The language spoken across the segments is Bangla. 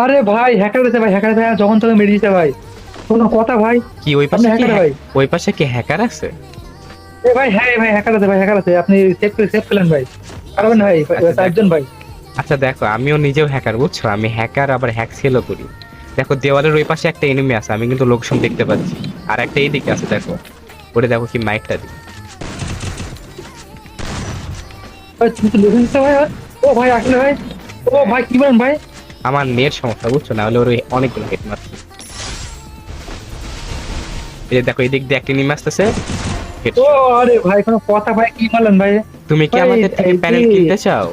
আরে ভাই হ্যাকার আছে ভাই, হ্যাকার ভাই যখন তখন মেরে দিতে ভাই, কোনো কথা ভাই। কি ওই আপনি পাশে কি হ্যাকার ভাই? ওই পাশে কি হ্যাকার আছে? এ ভাই হ্যাঁ ভাই হ্যাকার আছে ভাই, হ্যাকার আছে, আপনি সেভ করলেন ভাই, পারবেন আচ্ছা না ভাই, আচ্ছা দেখো, চারজন ভাই। আচ্ছা দেখো আমিও নিজেও হ্যাকার বুঝছো, আমি হ্যাকার আবার হ্যাক সেলও করি। দেখো দেওয়ালের ওই পাশে একটা এনিমি আছে, আমি কিন্তু লোকেশন দেখতে পাচ্ছি। আর একটা এইদিকে আছে দেখো, ওরে দেখো কি মাইকটা দিই। ভাই তুমি তো লোকেশন দিতে ভাই। ও ভাই আসলে ভাই, ও ভাই কি বলেন ভাই? আমার নেট সমস্যা বুঝছো, না হলে ওর অনেকগুলো হেড মারছে। এই যে দেখো এদিক দিয়ে একটা এনিমি আসতেছে, ও হেডশট। আরে ভাই কোনো কথা ভাই, কি বলেন ভাই? তুমি কি ভাই আমাদের থেকে এই যে, প্যানেল কিনতে চাও?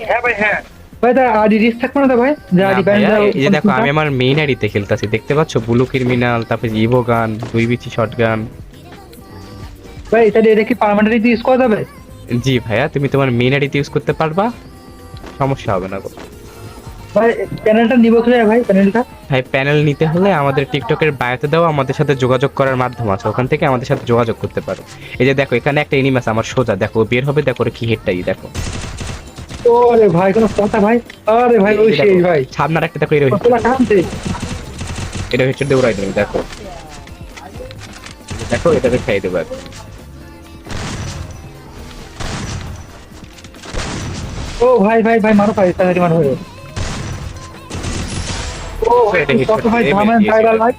হ্যাঁ ভাই হ্যাঁ ভাই, তার আইডি রিস্ক থাকবে না তো ভাই, যে না আইডি ভাইয়া, ব্যান্ড এই যে দেখো আমি আমার মেইন আইডিতে খেলতেছি, দেখতে পাচ্ছ ব্লু ক্রিমিনাল, তারপরে ইভো গান, দুই বিচি শট গান। ভাই, তাহলে এটা কি পার্মানেন্টলি ইউজ করা যাবে? জি ভাইয়া, তুমি তোমার মেইন আইডিতে ইউজ করতে পারবা, সমস্যা হবে না গো। ভাই প্যানেলটা নিব কোথায় ভাই, প্যানেলটা? ভাই প্যানেল নিতে হলে আমাদের টিকটকের বায়োতে দেওয়া আমাদের সাথে যোগাযোগ করার মাধ্যম আছে, ওখান থেকে আমাদের সাথে যোগাযোগ করতে পারো। এই যে দেখো এখানে একটা এনিমি আছে আমার সোজা, দেখো ও বের হবে, দেখো ওর কি হেডটাই দেখো। ও আরে ভাই কোনো কথা ভাই, আরে ভাই এই ওই যে দেখো সেই ভাই, সামনে একটা দেখো, এর কতটা কামছে। এটা হেডশট দিয়ে উড়াই দেবে দেখো। দেখো এটাকে খাই দেবো একদম। ও ভাই ভাই ভাই মারো ভাই, তাড়াতাড়ি মারো ভাই। ও ভাই এটা তুমি কত হেডশট ভাই দিয়ে মেরে ঝামেলা দিয়েছি টাইগার এটা। ভাই।